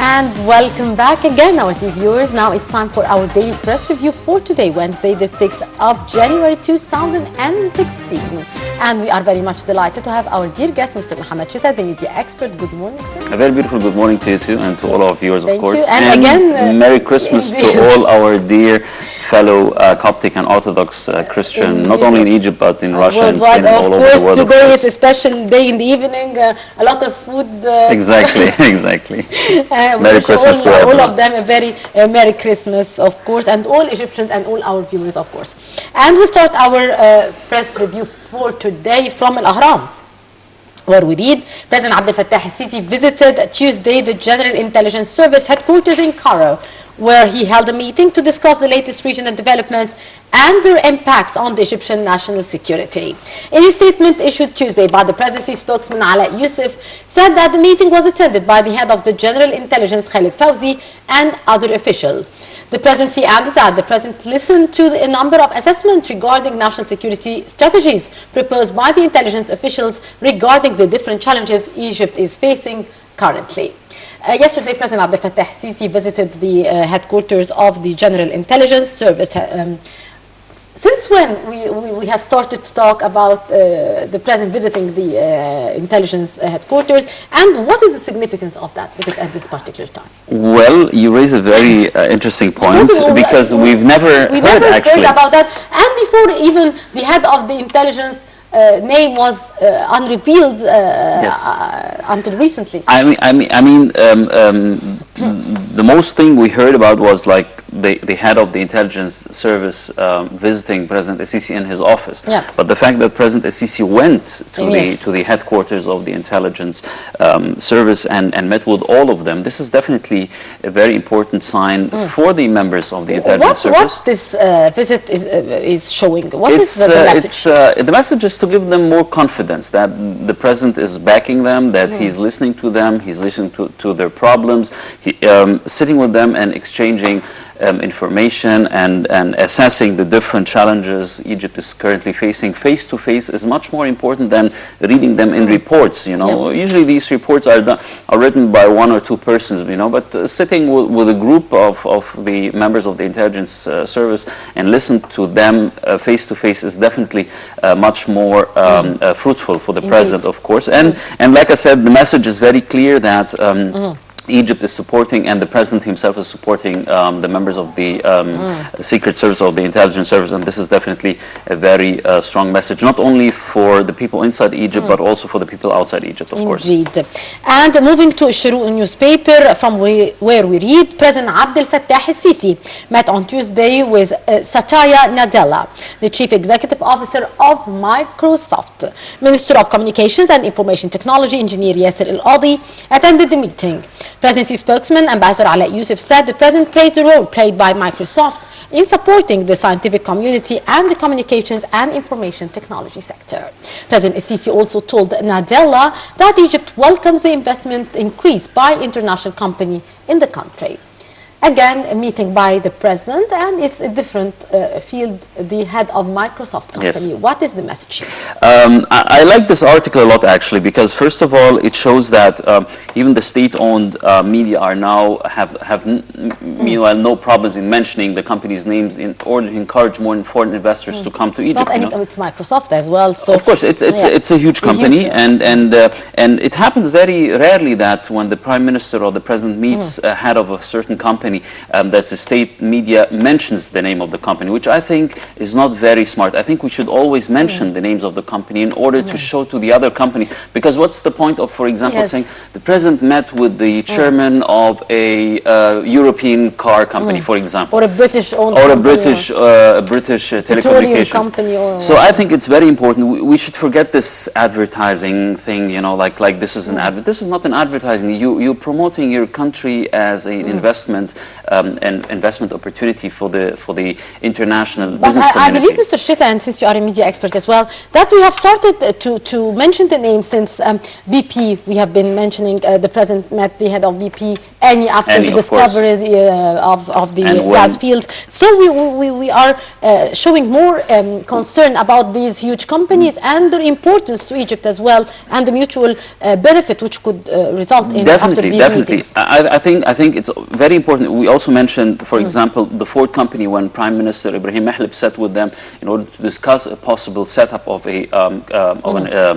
And welcome back again, our TV viewers. Now it's time for our daily press review for today, Wednesday, the 6th of January 2016. And we are very much delighted to have our dear guest, Mr. Mohamed Sheta, the media expert. Good morning, sir. A very beautiful good morning to you too, and to all our viewers, of course. Thank you. And again, Merry Christmas to all our dear fellow Coptic and Orthodox Christian, not only in Egypt but in Russia and Spain and all over the world. Of course, today is a special day in the evening, a lot of food. Exactly. Merry Christmas to everyone. All of them a very Merry Christmas, of course, and all Egyptians and all our viewers, of course. And we start our press review for today from Al-Ahram, where we read, President Abdel Fattah al-Sisi visited Tuesday the General Intelligence Service headquarters in Cairo, where he held a meeting to discuss the latest regional developments and their impacts on the Egyptian national security. In a statement issued Tuesday by the presidency spokesman Ala Youssef, said that the meeting was attended by the head of the General Intelligence Khalid Fawzi and other officials. The presidency added that the president listened to a number of assessments regarding national security strategies proposed by the intelligence officials regarding the different challenges Egypt is facing currently. Yesterday, President Abdel Fattah al-Sisi visited the headquarters of the General Intelligence Service. Since when we have started to talk about the president visiting the intelligence headquarters, and what is the significance of that visit at this particular time? Well, you raise a very interesting point, because we've never heard about that, and before even the head of the intelligence name was unrevealed until recently. The most thing we heard about was like the head of the intelligence service visiting President al-Sisi in his office. Yeah. But the fact that President al-Sisi went to the headquarters of the intelligence service and met with all of them, this is definitely a very important sign for the members of the intelligence service. What this visit is showing? What is the message? The message is to give them more confidence that the president is backing them, that he's listening to them, he's listening to their problems, sitting with them and exchanging information and assessing the different challenges Egypt is currently facing. Face to face is much more important than reading them in reports. Usually these reports are written by one or two persons, but sitting with a group of the members of the intelligence service and listen to them face to face is definitely much more fruitful for the president, of course. And like I said, the message is very clear that Egypt is supporting, and the president himself is supporting the members of the secret service, of the intelligence service, and this is definitely a very strong message, not only for the people inside Egypt, but also for the people outside Egypt, of course. Indeed. And moving to Shuru newspaper, from where we read, President Abdel Fattah al-Sisi met on Tuesday with Satya Nadella, the Chief Executive Officer of Microsoft. Minister of Communications and Information Technology, Engineer Yasser El-Adi, attended the meeting. Presidency spokesman Ambassador Ala Youssef said the president praised the role played by Microsoft in supporting the scientific community and the communications and information technology sector. President al-Sisi also told Nadella that Egypt welcomes the investment increase by international companies in the country. Again, a meeting by the president, and it's a different field, the head of Microsoft company. Yes. What is the message? I like this article a lot, actually, because first of all, it shows that even the state-owned media are now have meanwhile no problems in mentioning the company's names in order to encourage more foreign investors to come to Egypt. It's Microsoft as well. So of course, it's a huge company, and it happens very rarely that when the prime minister or the president meets a head of a certain company, that the state media mentions the name of the company, which I think is not very smart. I think we should always mention the names of the company in order to show to the other companies, because what's the point of, for example, saying the president met with the chairman of a European car company, for example, or a British-owned or a British telecommunication company, so I think it's very important. We should forget this advertising thing, like this is an advert. This is not an advertising. You're promoting your country as an investment opportunity for the international business community. I believe, Mr. Sheta, and since you are a media expert as well, that we have started to mention the name since BP. We have been mentioning the president met the head of BP any after the discoveries of the gas fields. So we are showing more concern about these huge companies and their importance to Egypt as well, and the mutual benefit which could result in after these meetings. I think it's very important. We also mentioned, for example, the Ford company, when Prime Minister Ibrahim Mahlib sat with them in order to discuss a possible setup of a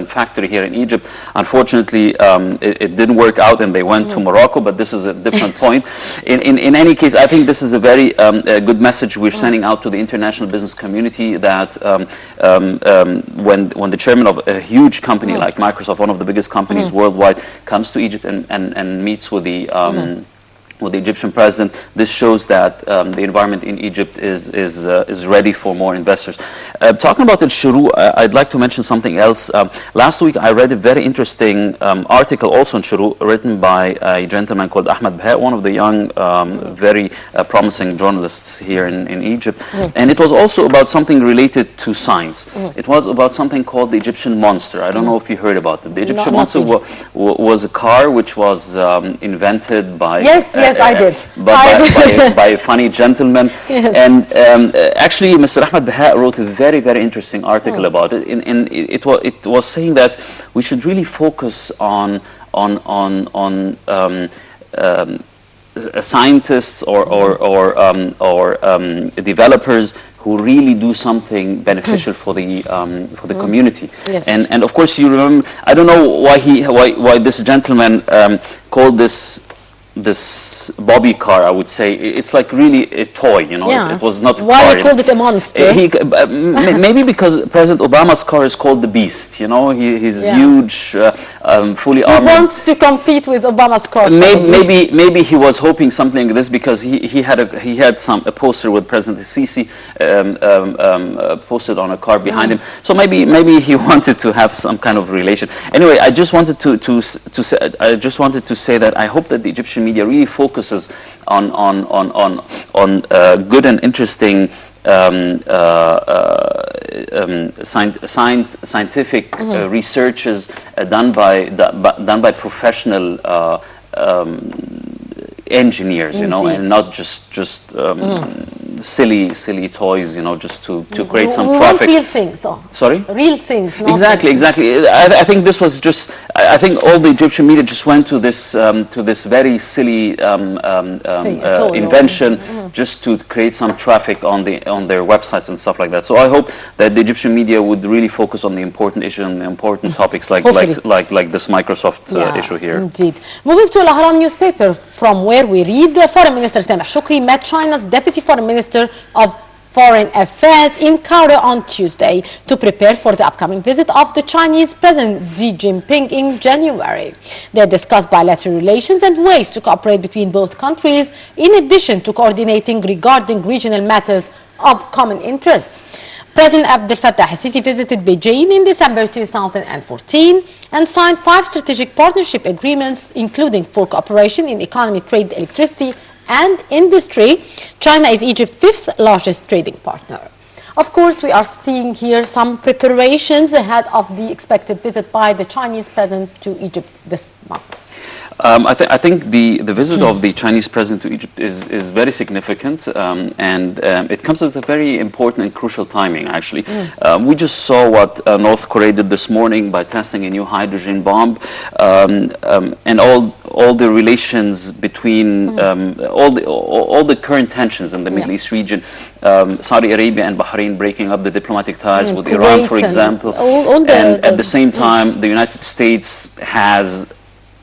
factory here in Egypt. Unfortunately, it didn't work out, and they went to Morocco. But this is a different point. In any case, I think this is a very good message we're sending out to the international business community, that when the chairman of a huge company like Microsoft, one of the biggest companies worldwide, comes to Egypt and meets with the Egyptian president, this shows that the environment in Egypt is ready for more investors. Talking about El Shuru, I'd like to mention something else. Last week I read a very interesting article also in Shuru, written by a gentleman called Ahmed Bha, one of the young, very promising journalists here in Egypt. And it was also about something related to science. It was about something called the Egyptian monster. I don't know if you heard about it. The Egyptian monster was a car which was invented by... Yes, I did. By a funny gentleman. Yes. And actually, Mr. Ahmed Bha wrote a very, very interesting article about it. And it was saying that we should really focus on scientists or developers who really do something beneficial for the community. Yes. And of course, you remember, I don't know why this gentleman called this Bobby car, I would say. It's like really a toy, you know. Yeah. It was not a Why car. he called it a monster? Maybe because President Obama's car is called the Beast, you know. He's huge, fully armored. He wants to compete with Obama's car. Maybe he was hoping something like this, because he had a poster with President Sisi posted on a car behind him. So maybe he wanted to have some kind of relation. Anyway, I just wanted to say that I hope that the Egyptian media really focuses on good and interesting scientific researches done by professional engineers, you know, and not just silly toys, you know, just to create some traffic. Real things, though. Sorry? Real things. Not exactly. I think this was just. I think all the Egyptian media just went to this very silly invention just to create some traffic on their websites and stuff like that. So I hope that the Egyptian media would really focus on the important issues and the important topics like this Microsoft issue here. Indeed. Moving to Al Ahram newspaper, from where we read, Foreign Minister Sameh Shukri met China's Deputy Foreign Minister of Foreign Affairs in Cairo on Tuesday to prepare for the upcoming visit of the Chinese President Xi Jinping in January. They discussed bilateral relations and ways to cooperate between both countries, in addition to coordinating regarding regional matters of common interest. President Abdel Fattah al-Sisi visited Beijing in December 2014 and signed 5 strategic partnership agreements, including for cooperation in economy, trade, electricity, and industry. China is Egypt's 5th largest trading partner. Of course, we are seeing here some preparations ahead of the expected visit by the Chinese president to Egypt this month. I think the visit of the Chinese president to Egypt is very significant, and it comes at a very important and crucial timing, actually. We just saw what North Korea did this morning by testing a new hydrogen bomb, and all the relations between all the current tensions in the Middle East region, Saudi Arabia and Bahrain breaking up the diplomatic ties with Iran, for example, and at the same time the United States has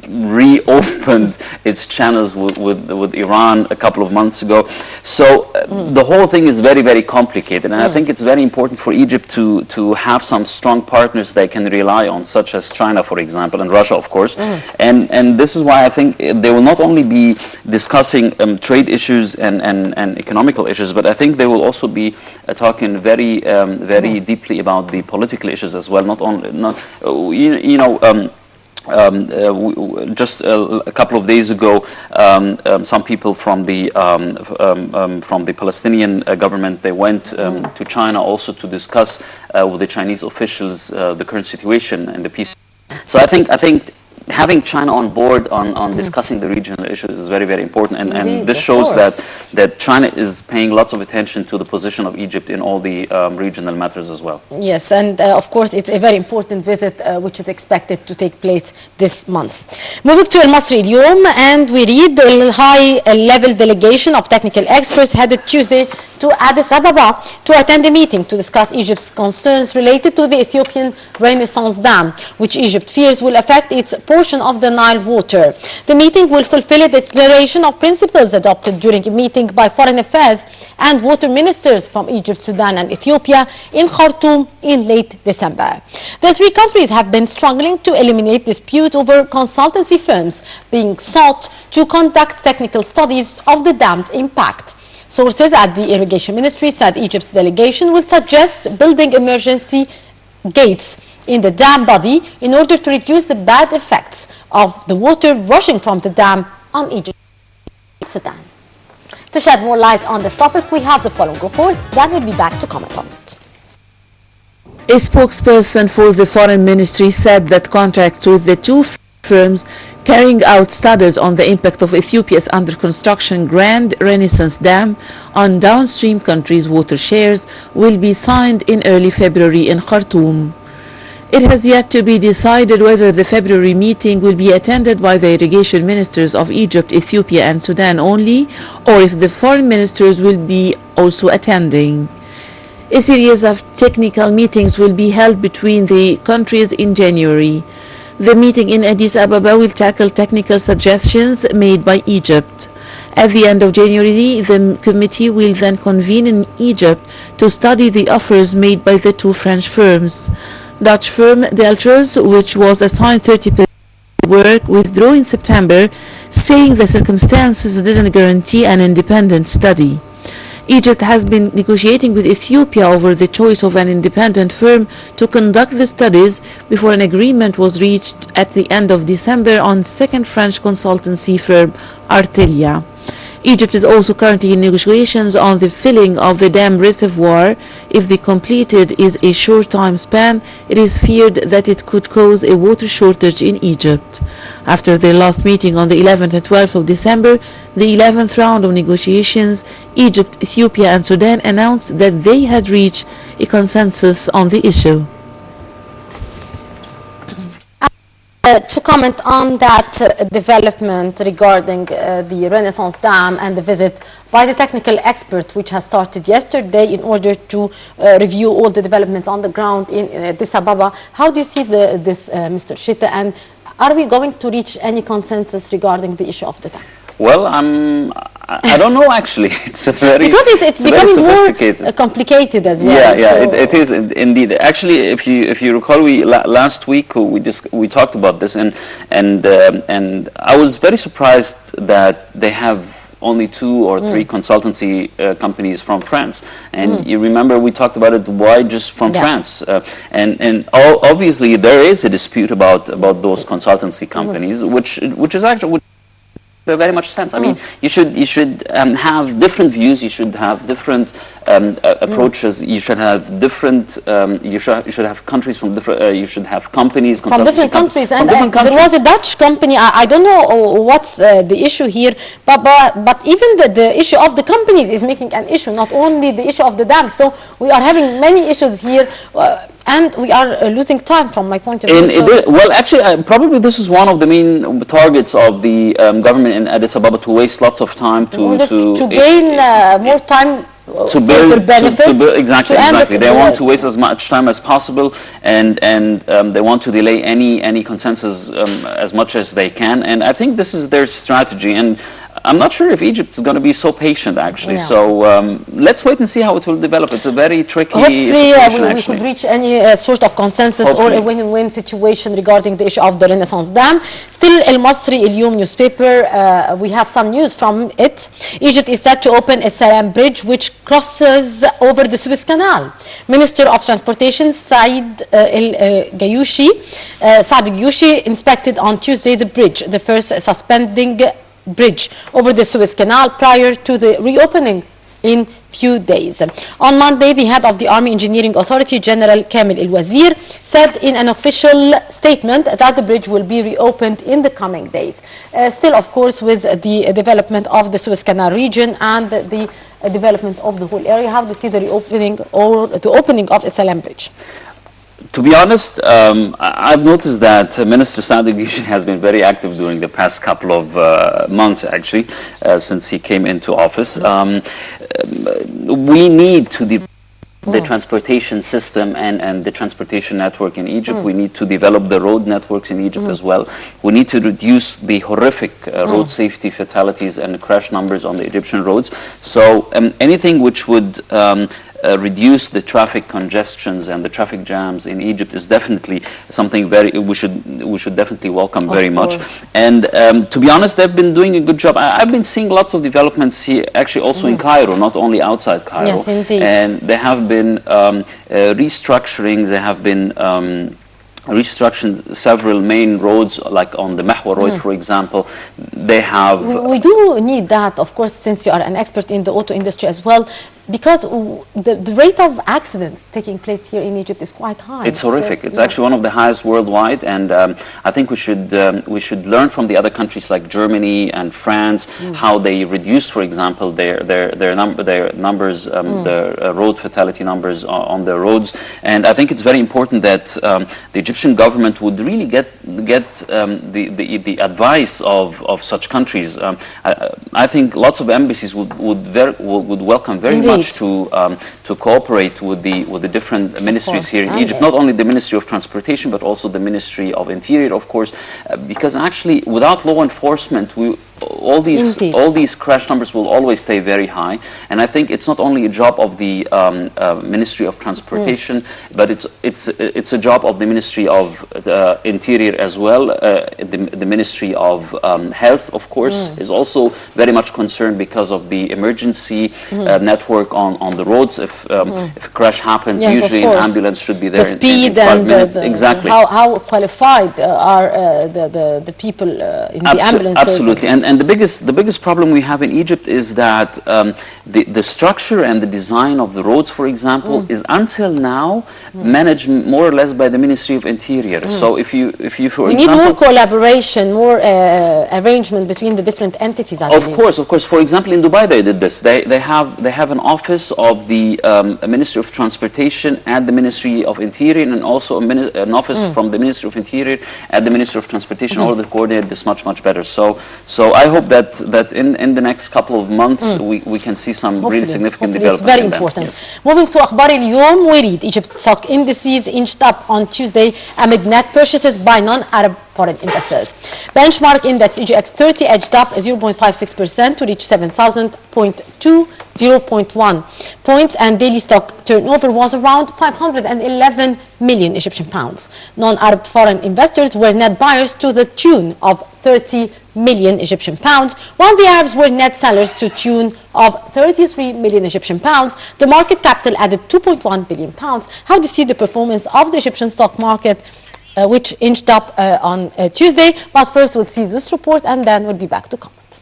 reopened its channels with Iran a couple of months ago. So the whole thing is very, very complicated, and I think it's very important for Egypt to have some strong partners they can rely on, such as China, for example, and Russia, of course. And this is why I think they will not only be discussing trade issues and economical issues, but I think they will also be talking very deeply about the political issues as well. Just a couple of days ago, some people from the Palestinian government, they went to China also to discuss with the Chinese officials the current situation and the peace. So I think having China on board on discussing the regional issues is very, very important. And, Indeed, and this of shows course. that China is paying lots of attention to the position of Egypt in all the regional matters as well. Yes, and of course it's a very important visit which is expected to take place this month. Moving to Al-Masri اليوم, and we read the high-level delegation of technical experts headed Tuesday to Addis Ababa to attend a meeting to discuss Egypt's concerns related to the Ethiopian Renaissance Dam, which Egypt fears will affect its portion of the Nile water. The meeting will fulfill a declaration of principles adopted during a meeting by foreign affairs and water ministers from Egypt, Sudan, and Ethiopia in Khartoum in late December. The three countries have been struggling to eliminate dispute over consultancy firms being sought to conduct technical studies of the dam's impact. Sources at the Irrigation Ministry said Egypt's delegation will suggest building emergency gates in the dam body in order to reduce the bad effects of the water rushing from the dam on Egypt and Sudan. To shed more light on this topic, we have the following report. Dan will be back to comment on it. A spokesperson for the Foreign Ministry said that contracts with the two firms carrying out studies on the impact of Ethiopia's under-construction Grand Renaissance Dam on downstream countries' water shares will be signed in early February in Khartoum. It has yet to be decided whether the February meeting will be attended by the irrigation ministers of Egypt, Ethiopia and Sudan only, or if the foreign ministers will be also attending. A series of technical meetings will be held between the countries in January. The meeting in Addis Ababa will tackle technical suggestions made by Egypt. At the end of January, the committee will then convene in Egypt to study the offers made by the two French firms. Dutch firm Delters, which was assigned 30% work, withdrew in September, saying the circumstances didn't guarantee an independent study. Egypt has been negotiating with Ethiopia over the choice of an independent firm to conduct the studies before an agreement was reached at the end of December on second French consultancy firm Artelia. Egypt is also currently in negotiations on the filling of the dam reservoir. If the completed is a short time span, it is feared that it could cause a water shortage in Egypt. After their last meeting on the 11th and 12th of December, the 11th round of negotiations, Egypt, Ethiopia and Sudan announced that they had reached a consensus on the issue. To comment on that development regarding the Renaissance Dam and the visit by the technical expert which has started yesterday in order to review all the developments on the ground in Addis Ababa, how do you see this, Mr. Sheta, and are we going to reach any consensus regarding the issue of the dam? Well, I don't know actually. It's a very because it's becoming more complicated as well. Yeah, so it is indeed. Actually, if you recall, last week we talked about this, and I was very surprised that they have only 2 or 3 consultancy companies from France. And you remember we talked about it. Why just from France? And obviously there is a dispute about those consultancy companies, which is actually. Very much sense. I mean, you should have different views. You should have different approaches. You should have different. You should have countries from different. You should have companies from different countries. And there was a Dutch company. I don't know what's the issue here, but even the issue of the companies is making an issue. Not only the issue of the dam. So we are having many issues here. And we are losing time from my point of view. Well, actually, probably this is one of the main targets of the government in Addis Ababa, to waste lots of time to gain more time to build exactly. They want to waste as much time as possible, and they want to delay any consensus as much as they can. And I think this is their strategy. And I'm not sure if Egypt is going to be so patient, actually. Yeah. So let's wait and see how it will develop. It's a very tricky situation, we could reach any sort of consensus or a win-win situation regarding the issue of the Renaissance Dam. Still, Al-Masri اليوم newspaper, we have some news from it. Egypt is set to open a Salam bridge which crosses over the Suez Canal. Minister of Transportation Saad Gayoushi inspected on Tuesday the bridge, the first suspending bridge over the Suez Canal prior to the reopening in few days. On Monday, the head of the Army Engineering Authority, General Kamil El-Wazir, said in an official statement that the bridge will be reopened in the coming days. Still, of course, with the development of the Suez Canal region and the development of the whole area, how do you see the reopening or the opening of Salam Bridge? To be honest, I've noticed that Minister Sadiq Yushi has been very active during the past couple of months, actually, since he came into office. We need to the transportation system and the transportation network in Egypt. We need to develop the road networks in Egypt as well. We need to reduce the horrific road safety fatalities and crash numbers on the Egyptian roads. So anything which would reduce the traffic congestions and the traffic jams in Egypt is definitely something we should definitely welcome very much. And to be honest, they've been doing a good job. I've been seeing lots of developments here, actually also in Cairo, not only outside Cairo. Yes, indeed. And they have been restructuring. They have been restructuring several main roads, like on the Mahwa Road, for example. They have... We do need that, of course, since you are an expert in the auto industry as well, because the rate of accidents taking place here in Egypt is quite high. It's horrific. It's actually one of the highest worldwide, and I think we should learn from the other countries like Germany and France how they reduce, for example, their numbers, the road fatality numbers on their roads. And I think it's very important that the Egyptian government would really get the advice of such countries. I think lots of embassies would welcome very much to cooperate with the different ministries here in Egypt, not only the Ministry of Transportation but also the Ministry of Interior, of course, because actually without law enforcement all these crash numbers will always stay very high. And I think it's not only a job of the Ministry of Transportation, but it's a job of the Ministry of Interior as well. The Ministry of Health, of course, is also very much concerned because of the emergency network on the roads. If a crash happens, usually an ambulance should be there the speed in 5 and minutes. Exactly. How qualified are the people in the ambulance? Absolutely. And the biggest problem we have in Egypt is that the structure and the design of the roads, for example, is until now managed more or less by the Ministry of Interior. So if you for we example, need more collaboration, more arrangement between the different entities. Of course. For example, in Dubai they did this. They have an office of the Ministry of Transportation at the Ministry of Interior, and also an office from the Ministry of Interior at the Ministry of Transportation, all that coordinate this much better. So I hope that in the next couple of months we can see some really significant development. It's very important. Yes. Moving to أخبار اليوم, we read Egypt stock indices inched up on Tuesday amid net purchases by non-Arab foreign investors. Benchmark index EGX 30 edged up 0.56% to reach 7,000.20.1 points, and daily stock turnover was around 511 million Egyptian pounds. Non-Arab foreign investors were net buyers to the tune of 30 million Egyptian pounds, while the Arabs were net sellers to tune of 33 million Egyptian pounds. The market capital added 2.1 billion pounds. How do you see the performance of the Egyptian stock market, which inched up on Tuesday? But first we'll see this report and then we'll be back to comment.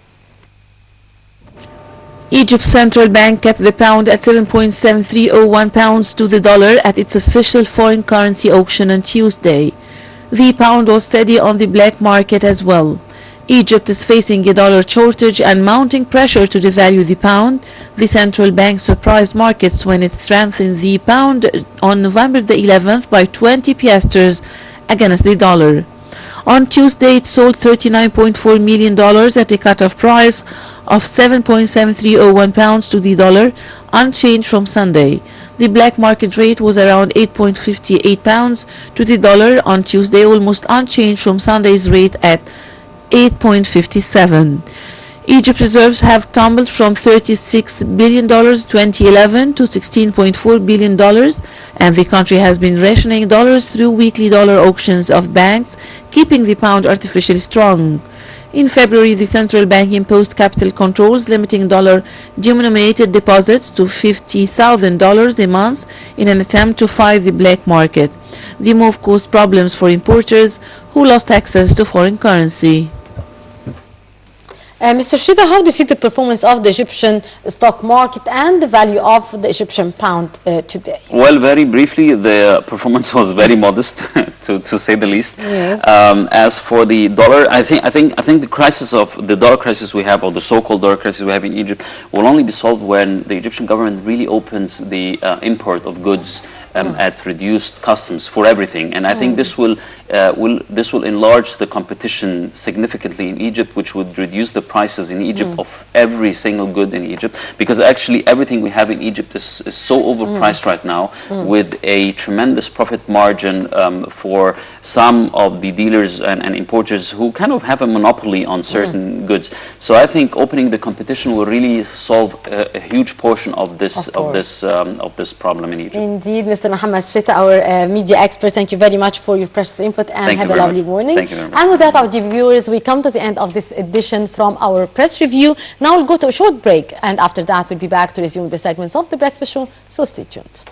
Egypt's central bank kept the pound at 7.7301 pounds to the dollar at its official foreign currency auction on Tuesday. The pound was steady on the black market as well. Egypt is facing a dollar shortage and mounting pressure to devalue the pound. The central bank surprised markets when it strengthened the pound on November the 11th by 20 piastres against the dollar. On Tuesday, it sold $39.4 million at a cut-off price of 7.7301 pounds to the dollar, unchanged from Sunday. The black market rate was around 8.58 pounds to the dollar on Tuesday, almost unchanged from Sunday's rate at 8.57. Egypt's reserves have tumbled from $36 billion in 2011 to $16.4 billion, and the country has been rationing dollars through weekly dollar auctions of banks, keeping the pound artificially strong. In February, the central bank imposed capital controls limiting dollar-denominated deposits to $50,000 a month in an attempt to fight the black market. The move caused problems for importers who lost access to foreign currency. Mr. Sheta, how do you see the performance of the Egyptian stock market and the value of the Egyptian pound today? Well, very briefly, the performance was very modest, to say the least. Yes. As for the dollar, I think the crisis of the dollar crisis we have, or the so-called dollar crisis we have in Egypt, will only be solved when the Egyptian government really opens the import of goods at reduced customs for everything, and I think this will enlarge the competition significantly in Egypt, which would reduce the prices in Egypt of every single good in Egypt, because actually everything we have in Egypt is so overpriced right now, with a tremendous profit margin for some of the dealers and importers who kind of have a monopoly on certain goods. So I think opening the competition will really solve a huge portion of this problem in Egypt. Indeed, Mr. Mohamed Sheta, our media expert, thank you very much for your precious input, and have a lovely morning. Thank you very much. And with that, our dear viewers, we come to the end of this edition from our press review. Now we'll go to a short break, and after that we'll be back to resume the segments of The Breakfast Show, so stay tuned.